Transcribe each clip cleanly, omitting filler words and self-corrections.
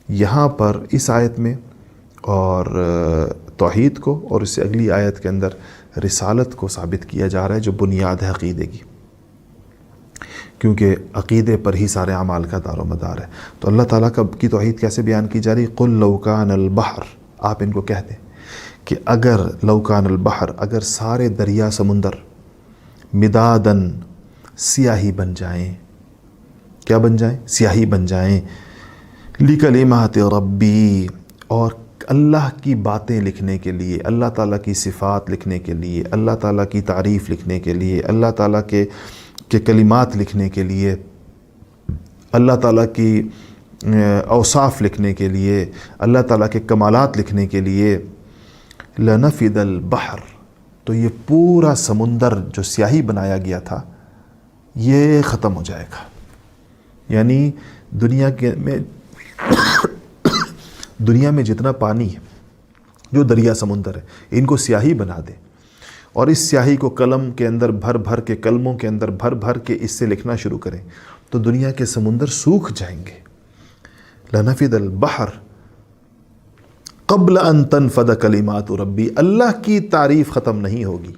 یہاں پر اس آیت میں اور توحید کو، اور اس سے اگلی آیت کے اندر رسالت کو ثابت کیا جا رہا ہے، جو بنیاد ہے عقیدے کی، کیونکہ عقیدے پر ہی سارے اعمال کا دار و مدار ہے۔ تو اللہ تعالیٰ کی توحید کیسے بیان کی جا رہی؟ قُلْ لَوْ كَانَ الْبَحْرُ، آپ ان کو کہہ دیں کہ اگر لَوْ كَانَ الْبَحْرُ، اگر سارے دریا سمندر مدادن سیاہی بن جائیں، کیا بن جائیں؟ سیاہی بن جائیں، لِكَلِمَاتِ رَبِّي، اور اللہ کی باتیں لکھنے کے لیے، اللہ تعالیٰ کی صفات لکھنے کے لیے، اللہ تعالیٰ کی تعریف لکھنے کے لیے، اللہ تعالیٰ کے کلمات لکھنے کے لیے، اللہ تعالیٰ کی اوصاف لکھنے کے لیے، اللہ تعالیٰ کے کمالات لکھنے کے لیے، لَنَفِدَ الْبَحْرُ، تو یہ پورا سمندر جو سیاہی بنایا گیا تھا یہ ختم ہو جائے گا۔ یعنی دنیا میں جتنا پانی ہے، جو دریا سمندر ہے، ان کو سیاہی بنا دیں، اور اس سیاہی کو قلم کے اندر بھر بھر کے، قلموں کے اندر بھر بھر کے اس سے لکھنا شروع کریں، تو دنیا کے سمندر سوکھ جائیں گے۔ لَنَفِدَ الْبَحْرُ قَبْلَ أَن تَنْفَدَ كَلِمَاتُ رَبِّي، اللہ کی تعریف ختم نہیں ہوگی،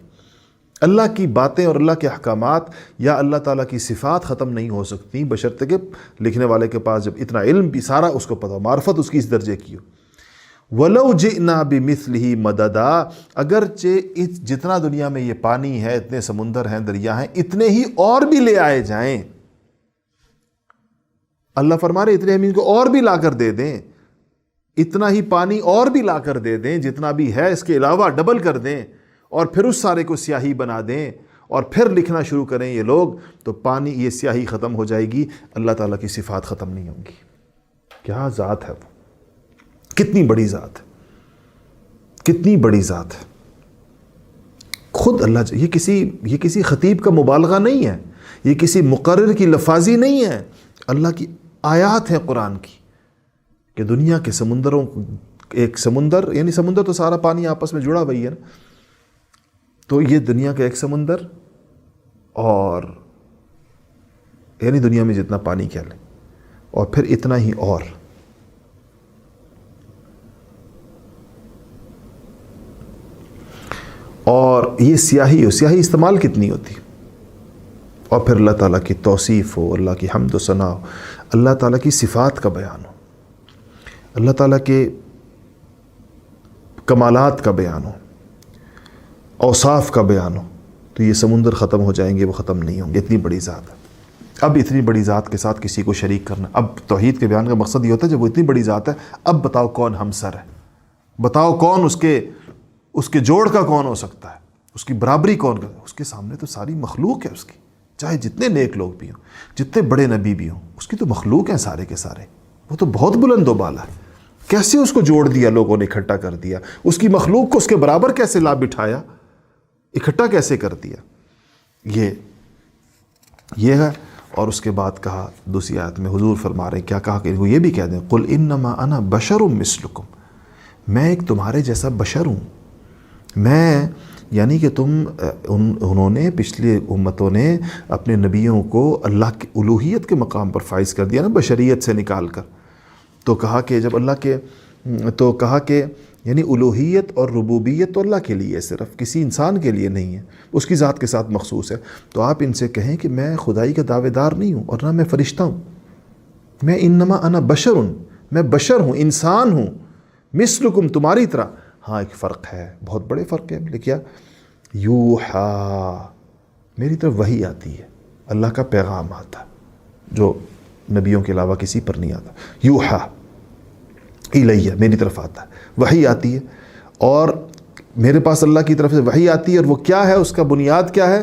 اللہ کی باتیں اور اللہ کے احکامات یا اللہ تعالیٰ کی صفات ختم نہیں ہو سکتی، بشرطے کہ لکھنے والے کے پاس جب اتنا علم بھی سارا اس کو پتہ ہو، معرفت اس کی اس درجے کی ہو۔ وَلَوْ جِئْنَا بِمِثْلِهِ مَدَدًا، اگرچہ جتنا دنیا میں یہ پانی ہے، اتنے سمندر ہیں، دریا ہیں، اتنے ہی اور بھی لے آئے جائیں۔ اللہ فرما رہے اتنے ہم ان کو اور بھی لا کر دے دیں، اتنا ہی پانی اور بھی لا کر دے دیں، جتنا بھی ہے اس کے علاوہ ڈبل کر دیں، اور پھر اس سارے کو سیاہی بنا دیں، اور پھر لکھنا شروع کریں یہ لوگ، تو پانی یہ سیاہی ختم ہو جائے گی، اللہ تعالیٰ کی صفات ختم نہیں ہوں گی۔ کیا ذات ہے وہ، کتنی بڑی ذات ہے، کتنی بڑی ذات ہے خود اللہ۔ یہ کسی خطیب کا مبالغہ نہیں ہے، یہ کسی مقرر کی لفاظی نہیں ہے، اللہ کی آیات ہیں قرآن کی، کہ دنیا کے سمندروں، ایک سمندر، یعنی سمندر تو سارا پانی آپس میں جڑا ہوئی ہے نا، تو یہ دنیا کا ایک سمندر، اور یعنی دنیا میں جتنا پانی کہہ لیں، اور پھر اتنا ہی اور یہ سیاہی استعمال کتنی ہوتی، اور پھر اللہ تعالیٰ کی توصیف ہو، اللہ کی حمد و ثنا ہو، اللہ تعالیٰ کی صفات کا بیان ہو، اللہ تعالیٰ کے کمالات کا بیان ہو، اوصاف کا بیان ہو، تو یہ سمندر ختم ہو جائیں گے، وہ ختم نہیں ہوں گے، اتنی بڑی ذات ہے۔ اب اتنی بڑی ذات کے ساتھ کسی کو شریک کرنا، اب توحید کے بیان کا مقصد یہ ہوتا ہے جب وہ اتنی بڑی ذات ہے، اب بتاؤ کون ہمسر ہے، بتاؤ کون اس کے جوڑ کا کون ہو سکتا ہے، اس کی برابری کون کرے؟ اس کے سامنے تو ساری مخلوق ہے اس کی، چاہے جتنے نیک لوگ بھی ہوں، جتنے بڑے نبی بھی ہوں، اس کی تو مخلوق ہیں سارے کے سارے، وہ تو بہت بلند و بالا ہے۔ کیسے اس کو جوڑ دیا لوگوں نے، اکٹھا کر دیا، اس کی مخلوق کو اس کے برابر کیسے لا بٹھایا، اکٹھا کیسے کر دیا، یہ ہے۔ اور اس کے بعد کہا دوسری آیت میں حضور فرما رہے ہیں، کیا کہا کہ وہ یہ بھی کہہ دیں، قُلْ إِنَّمَا أَنَا بَشَرٌ مِثْلُكُمْ، میں ایک تمہارے جیسا بشر ہوں، میں، یعنی کہ انہوں نے، پچھلی امتوں نے اپنے نبیوں کو اللہ کی الوہیت کے مقام پر فائز کر دیا نا، بشریت سے نکال کر، تو کہا کہ جب اللہ کے، تو کہا کہ یعنی الوہیت اور ربوبیت تو اللہ کے لیے ہے، صرف کسی انسان کے لیے نہیں ہے، اس کی ذات کے ساتھ مخصوص ہے، تو آپ ان سے کہیں کہ میں خدائی کا دعوے دار نہیں ہوں، اور نہ میں فرشتہ ہوں، میں انما انا بشر، میں بشر ہوں، انسان ہوں، مثلکم، تمہاری طرح۔ ہاں ایک فرق ہے، بہت بڑے فرق ہے، لیکن کیا؟ یوحا، میری طرف وحی آتی ہے، اللہ کا پیغام آتا ہے جو نبیوں کے علاوہ کسی پر نہیں آتا، یوحا الیہ، میری طرف آتا ہے، وحی آتی ہے، اور میرے پاس اللہ کی طرف سے وحی آتی ہے، اور وہ کیا ہے، اس کا بنیاد کیا ہے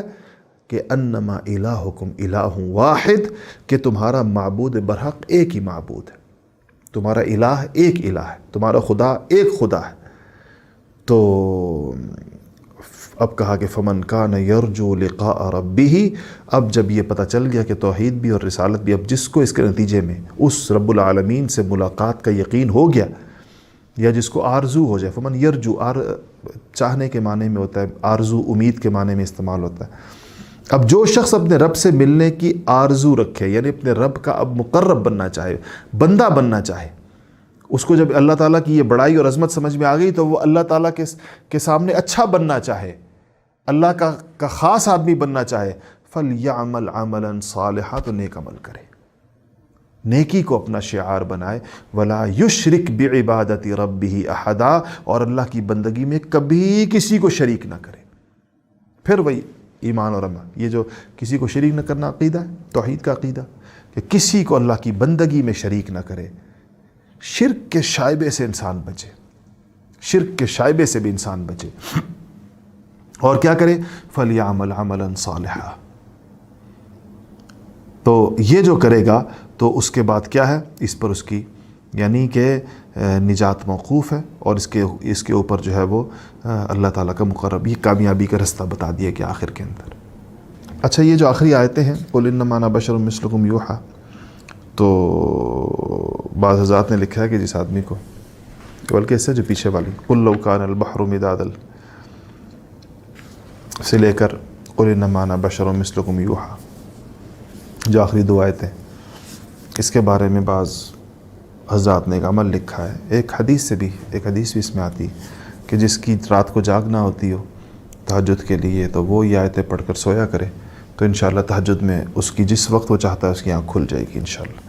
کہ انما الہکم الہ واحد، کہ تمہارا معبود برحق ایک ہی معبود ہے، تمہارا الہ ایک الہ ہے، تمہارا خدا ایک خدا ہے۔ تو اب کہا کہ فمن کان یرجو لقاء ربہ، اب جب یہ پتہ چل گیا کہ توحید بھی اور رسالت بھی، اب جس کو اس کے نتیجے میں اس رب العالمین سے ملاقات کا یقین ہو گیا، یا جس کو آرزو ہو جائے، فمن یرجو، چاہنے کے معنی میں ہوتا ہے، آرزو امید کے معنی میں استعمال ہوتا ہے۔ اب جو شخص اپنے رب سے ملنے کی آرزو رکھے، یعنی اپنے رب کا اب مقرب بننا چاہے، بندہ بننا چاہے، اس کو جب اللہ تعالیٰ کی یہ بڑائی اور عظمت سمجھ میں آ گئی تو وہ اللہ تعالیٰ کے سامنے اچھا بننا چاہے، اللہ کا خاص آدمی بننا چاہے، فَلْيَعْمَلْ عَمَلًا صَالِحًا، تو نیک عمل کرے، نیکی کو اپنا شعار بنائے، وَلَا يُشْرِكْ بِعِبَادَةِ رَبِّهِ أَحَدًا، اور اللہ کی بندگی میں کبھی کسی کو شریک نہ کرے۔ پھر وہی ایمان اور عمل، یہ جو کسی کو شریک نہ کرنا عقیدہ ہے، توحید کا عقیدہ، کہ کسی کو اللہ کی بندگی میں شریک نہ کرے۔ شرک کے شائبے سے انسان بچے، شرک کے شائبے سے بھی انسان بچے، اور کیا کرے؟ فَلْيَعْمَلْ عَمَلًا صَالِحًا۔ تو یہ جو کرے گا تو اس کے بعد کیا ہے؟ اس پر اس کی یعنی کہ نجات موقوف ہے، اور اس کے اوپر جو ہے وہ اللہ تعالیٰ کا مقرب، یہ کامیابی کا رستہ بتا دیا کہ آخر کے اندر۔ اچھا، یہ جو آخری آیتیں ہیں، قُلْ إِنَّمَا أَنَا بَشَرٌ مِثْلُكُمْ يُوحَىٰ، تو بعض حضرات نے لکھا ہے کہ جس آدمی کو، بلکہ اس سے جو پیچھے والی قُلْ لَوْ كَانَ الْبَحْرُ مِدَادًا سے لے کر قُلْ إِنَّمَا أَنَا بَشَرٌ مِثْلُكُمْ يُوحَىٰ، جو آخری دو آیتیں، اس کے بارے میں بعض حضرات نے ایک عمل لکھا ہے، ایک حدیث بھی اس میں آتی کہ جس کی رات کو جاگنا ہوتی ہو تہجد کے لیے، تو وہ یہ آیتیں پڑھ کر سویا کرے، تو انشاءاللہ تہجد میں اس کی جس وقت وہ چاہتا ہے اس کی آنکھ کھل جائے گی انشاءاللہ۔